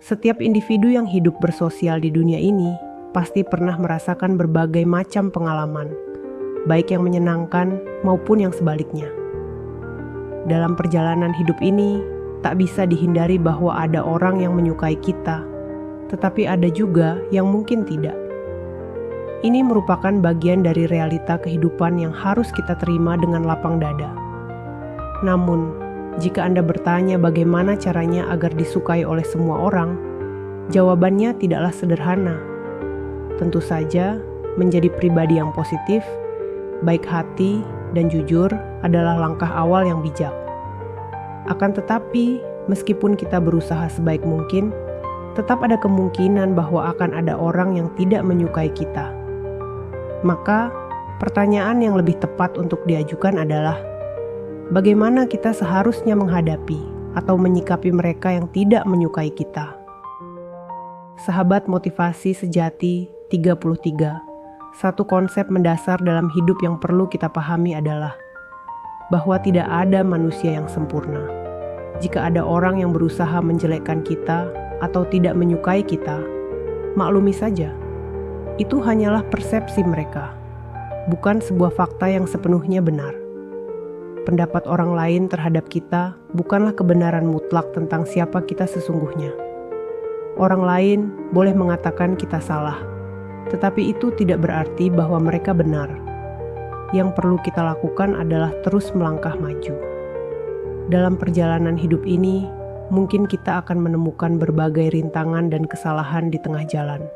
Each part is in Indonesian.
Setiap individu yang hidup bersosial di dunia ini pasti pernah merasakan berbagai macam pengalaman, baik yang menyenangkan maupun yang sebaliknya. Dalam perjalanan hidup ini, tak bisa dihindari bahwa ada orang yang menyukai kita, tetapi ada juga yang mungkin tidak. Ini merupakan bagian dari realita kehidupan yang harus kita terima dengan lapang dada. Namun, jika Anda bertanya bagaimana caranya agar disukai oleh semua orang, jawabannya tidaklah sederhana. Tentu saja, menjadi pribadi yang positif, baik hati, dan jujur adalah langkah awal yang bijak. Akan tetapi, meskipun kita berusaha sebaik mungkin, tetap ada kemungkinan bahwa akan ada orang yang tidak menyukai kita. Maka, pertanyaan yang lebih tepat untuk diajukan adalah, bagaimana kita seharusnya menghadapi atau menyikapi mereka yang tidak menyukai kita? Sahabat motivasi sejati 33, satu konsep mendasar dalam hidup yang perlu kita pahami adalah bahwa tidak ada manusia yang sempurna. Jika ada orang yang berusaha menjelekkan kita atau tidak menyukai kita, maklumi saja. Itu hanyalah persepsi mereka, bukan sebuah fakta yang sepenuhnya benar. Pendapat orang lain terhadap kita bukanlah kebenaran mutlak tentang siapa kita sesungguhnya. Orang lain boleh mengatakan kita salah, tetapi itu tidak berarti bahwa mereka benar. Yang perlu kita lakukan adalah terus melangkah maju. Dalam perjalanan hidup ini, mungkin kita akan menemukan berbagai rintangan dan kesalahan di tengah jalan.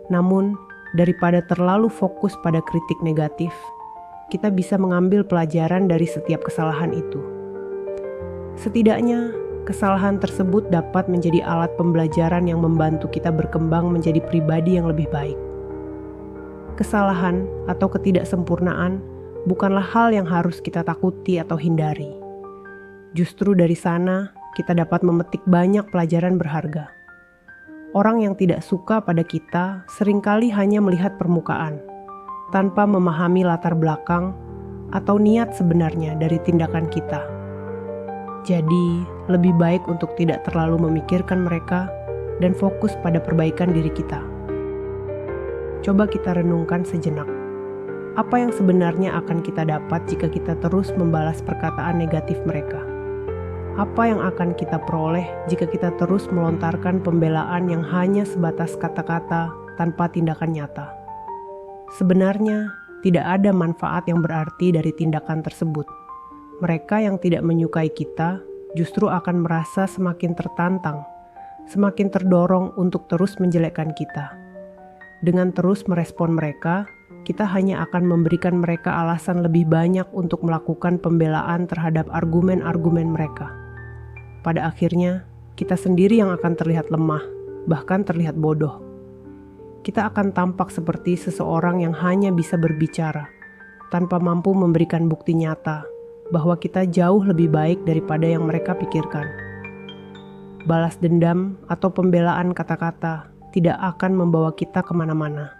Namun, daripada terlalu fokus pada kritik negatif, kita bisa mengambil pelajaran dari setiap kesalahan itu. Setidaknya, kesalahan tersebut dapat menjadi alat pembelajaran yang membantu kita berkembang menjadi pribadi yang lebih baik. Kesalahan atau ketidaksempurnaan bukanlah hal yang harus kita takuti atau hindari. Justru dari sana, kita dapat memetik banyak pelajaran berharga. Orang yang tidak suka pada kita seringkali hanya melihat permukaan, tanpa memahami latar belakang atau niat sebenarnya dari tindakan kita. Jadi, lebih baik untuk tidak terlalu memikirkan mereka dan fokus pada perbaikan diri kita. Coba kita renungkan sejenak. Apa yang sebenarnya akan kita dapat jika kita terus membalas perkataan negatif mereka? Apa yang akan kita peroleh jika kita terus melontarkan pembelaan yang hanya sebatas kata-kata tanpa tindakan nyata? Sebenarnya, tidak ada manfaat yang berarti dari tindakan tersebut. Mereka yang tidak menyukai kita justru akan merasa semakin tertantang, semakin terdorong untuk terus menjelekkan kita. Dengan terus merespon mereka, kita hanya akan memberikan mereka alasan lebih banyak untuk melakukan pembelaan terhadap argumen-argumen mereka. Pada akhirnya, kita sendiri yang akan terlihat lemah, bahkan terlihat bodoh. Kita akan tampak seperti seseorang yang hanya bisa berbicara, tanpa mampu memberikan bukti nyata bahwa kita jauh lebih baik daripada yang mereka pikirkan. Balas dendam atau pembelaan kata-kata tidak akan membawa kita kemana-mana.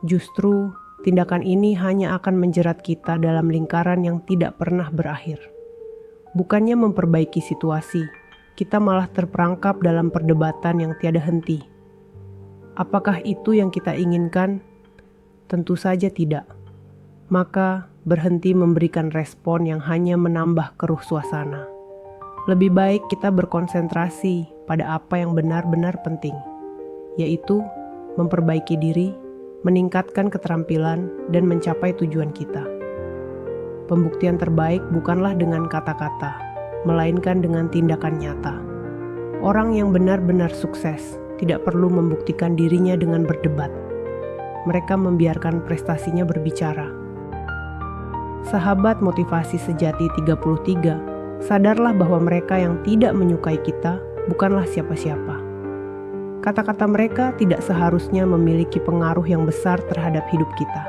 Justru, tindakan ini hanya akan menjerat kita dalam lingkaran yang tidak pernah berakhir. Bukannya memperbaiki situasi, kita malah terperangkap dalam perdebatan yang tiada henti. Apakah itu yang kita inginkan? Tentu saja tidak. Maka, berhenti memberikan respon yang hanya menambah keruh suasana. Lebih baik kita berkonsentrasi pada apa yang benar-benar penting, yaitu memperbaiki diri, meningkatkan keterampilan, dan mencapai tujuan kita. Pembuktian terbaik bukanlah dengan kata-kata, melainkan dengan tindakan nyata. Orang yang benar-benar sukses tidak perlu membuktikan dirinya dengan berdebat. Mereka membiarkan prestasinya berbicara. Sahabat motivasi sejati 33, sadarlah bahwa mereka yang tidak menyukai kita bukanlah siapa-siapa. Kata-kata mereka tidak seharusnya memiliki pengaruh yang besar terhadap hidup kita.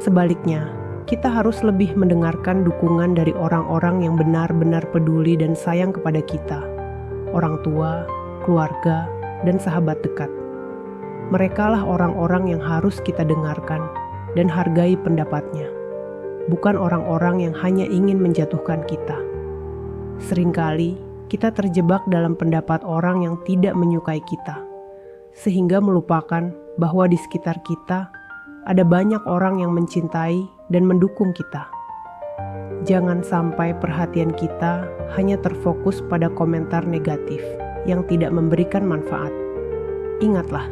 Sebaliknya, kita harus lebih mendengarkan dukungan dari orang-orang yang benar-benar peduli dan sayang kepada kita, orang tua, keluarga, dan sahabat dekat. Merekalah orang-orang yang harus kita dengarkan dan hargai pendapatnya, bukan orang-orang yang hanya ingin menjatuhkan kita. Seringkali kita terjebak dalam pendapat orang yang tidak menyukai kita, sehingga melupakan bahwa di sekitar kita ada banyak orang yang mencintai dan mendukung kita. Jangan sampai perhatian kita hanya terfokus pada komentar negatif yang tidak memberikan manfaat. Ingatlah,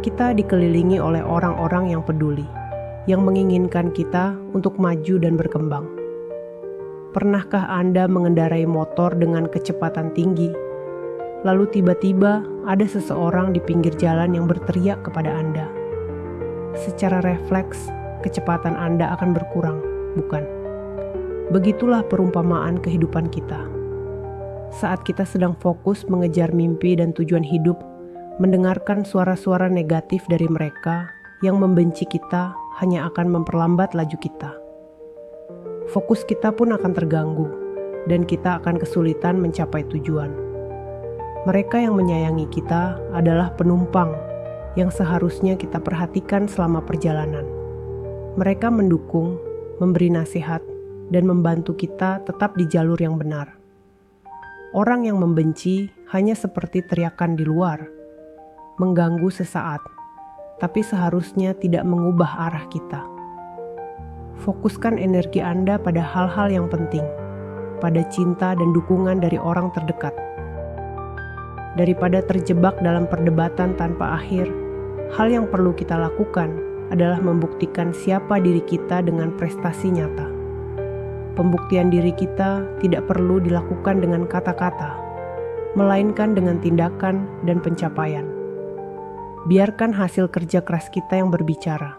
kita dikelilingi oleh orang-orang yang peduli, yang menginginkan kita untuk maju dan berkembang. Pernahkah Anda mengendarai motor dengan kecepatan tinggi, lalu tiba-tiba ada seseorang di pinggir jalan yang berteriak kepada Anda? Secara refleks, kecepatan Anda akan berkurang, bukan? Begitulah perumpamaan kehidupan kita. Saat kita sedang fokus mengejar mimpi dan tujuan hidup, mendengarkan suara-suara negatif dari mereka yang membenci kita hanya akan memperlambat laju kita. Fokus kita pun akan terganggu, dan kita akan kesulitan mencapai tujuan. Mereka yang menyayangi kita adalah penumpang yang seharusnya kita perhatikan selama perjalanan. Mereka mendukung, memberi nasihat, dan membantu kita tetap di jalur yang benar. Orang yang membenci hanya seperti teriakan di luar, mengganggu sesaat, tapi seharusnya tidak mengubah arah kita. Fokuskan energi Anda pada hal-hal yang penting, pada cinta dan dukungan dari orang terdekat. Daripada terjebak dalam perdebatan tanpa akhir, hal yang perlu kita lakukan adalah membuktikan siapa diri kita dengan prestasi nyata. Pembuktian diri kita tidak perlu dilakukan dengan kata-kata, melainkan dengan tindakan dan pencapaian. Biarkan hasil kerja keras kita yang berbicara.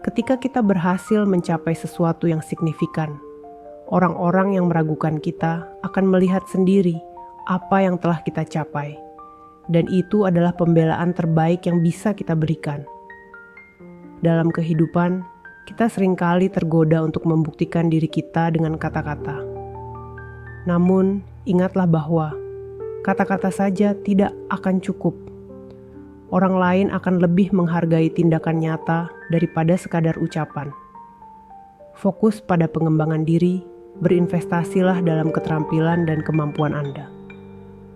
Ketika kita berhasil mencapai sesuatu yang signifikan, orang-orang yang meragukan kita akan melihat sendiri apa yang telah kita capai, dan itu adalah pembelaan terbaik yang bisa kita berikan. Dalam kehidupan, kita seringkali tergoda untuk membuktikan diri kita dengan kata-kata. Namun, ingatlah bahwa kata-kata saja tidak akan cukup. Orang lain akan lebih menghargai tindakan nyata daripada sekadar ucapan. Fokus pada pengembangan diri, berinvestasilah dalam keterampilan dan kemampuan Anda.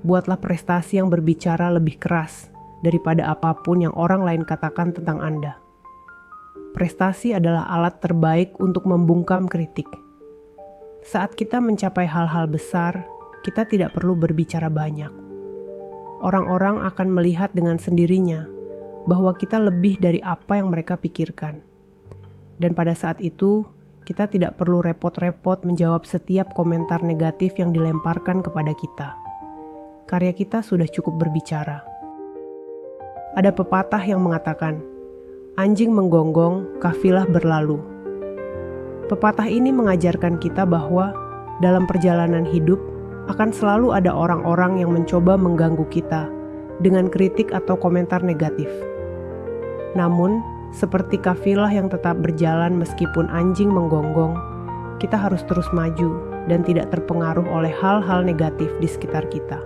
Buatlah prestasi yang berbicara lebih keras daripada apapun yang orang lain katakan tentang Anda. Prestasi adalah alat terbaik untuk membungkam kritik. Saat kita mencapai hal-hal besar, kita tidak perlu berbicara banyak. Orang-orang akan melihat dengan sendirinya bahwa kita lebih dari apa yang mereka pikirkan. Dan pada saat itu, kita tidak perlu repot-repot menjawab setiap komentar negatif yang dilemparkan kepada kita. Karya kita sudah cukup berbicara. Ada pepatah yang mengatakan, anjing menggonggong, kafilah berlalu. Pepatah ini mengajarkan kita bahwa dalam perjalanan hidup akan selalu ada orang-orang yang mencoba mengganggu kita dengan kritik atau komentar negatif. Namun, seperti kafilah yang tetap berjalan meskipun anjing menggonggong, kita harus terus maju dan tidak terpengaruh oleh hal-hal negatif di sekitar kita.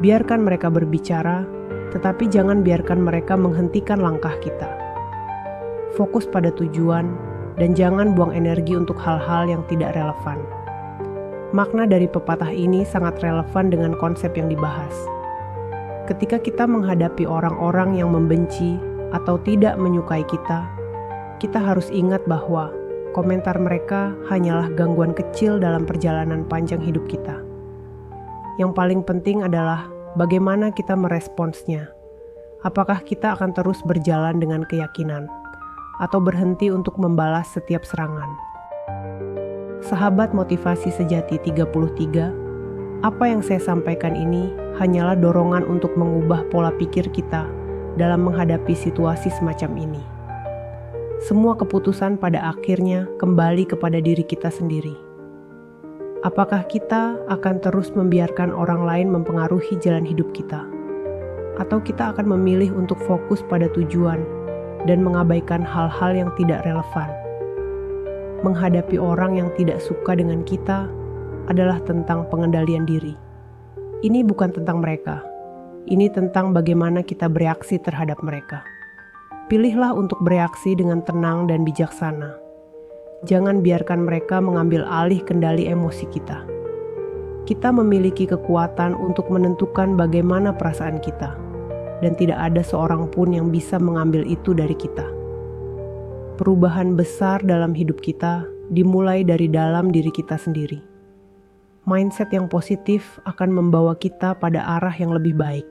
Biarkan mereka berbicara, tetapi jangan biarkan mereka menghentikan langkah kita. Fokus pada tujuan dan jangan buang energi untuk hal-hal yang tidak relevan. Makna dari pepatah ini sangat relevan dengan konsep yang dibahas. Ketika kita menghadapi orang-orang yang membenci atau tidak menyukai kita, kita harus ingat bahwa komentar mereka hanyalah gangguan kecil dalam perjalanan panjang hidup kita. Yang paling penting adalah bagaimana kita meresponsnya. Apakah kita akan terus berjalan dengan keyakinan atau berhenti untuk membalas setiap serangan? Sahabat motivasi sejati 33, apa yang saya sampaikan ini hanyalah dorongan untuk mengubah pola pikir kita dalam menghadapi situasi semacam ini. Semua keputusan pada akhirnya kembali kepada diri kita sendiri. Apakah kita akan terus membiarkan orang lain mempengaruhi jalan hidup kita? Atau kita akan memilih untuk fokus pada tujuan dan mengabaikan hal-hal yang tidak relevan? Menghadapi orang yang tidak suka dengan kita adalah tentang pengendalian diri. Ini bukan tentang mereka. Ini tentang bagaimana kita bereaksi terhadap mereka. Pilihlah untuk bereaksi dengan tenang dan bijaksana. Jangan biarkan mereka mengambil alih kendali emosi kita. Kita memiliki kekuatan untuk menentukan bagaimana perasaan kita, dan tidak ada seorang pun yang bisa mengambil itu dari kita. Perubahan besar dalam hidup kita dimulai dari dalam diri kita sendiri. Mindset yang positif akan membawa kita pada arah yang lebih baik.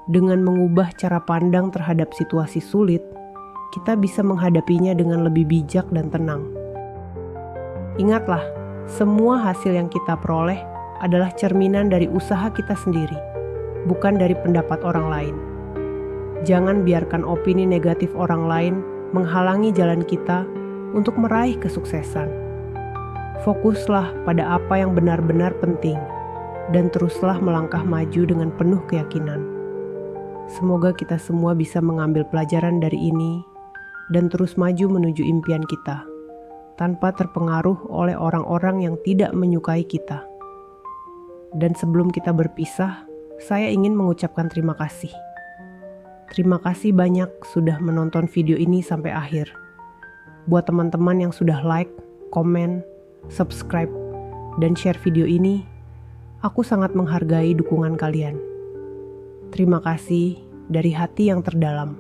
Dengan mengubah cara pandang terhadap situasi sulit, kita bisa menghadapinya dengan lebih bijak dan tenang. Ingatlah, semua hasil yang kita peroleh adalah cerminan dari usaha kita sendiri, bukan dari pendapat orang lain. Jangan biarkan opini negatif orang lain menghalangi jalan kita untuk meraih kesuksesan. Fokuslah pada apa yang benar-benar penting, dan teruslah melangkah maju dengan penuh keyakinan. Semoga kita semua bisa mengambil pelajaran dari ini, dan terus maju menuju impian kita, tanpa terpengaruh oleh orang-orang yang tidak menyukai kita. Dan sebelum kita berpisah, saya ingin mengucapkan terima kasih. Terima kasih banyak sudah menonton video ini sampai akhir. Buat teman-teman yang sudah like, komen, subscribe, dan share video ini, aku sangat menghargai dukungan kalian. Terima kasih dari hati yang terdalam.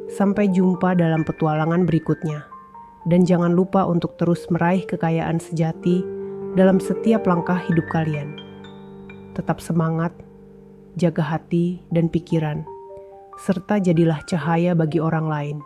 Sampai jumpa dalam petualangan berikutnya. Dan jangan lupa untuk terus meraih kekayaan sejati dalam setiap langkah hidup kalian. Tetap semangat, jaga hati dan pikiran, serta jadilah cahaya bagi orang lain.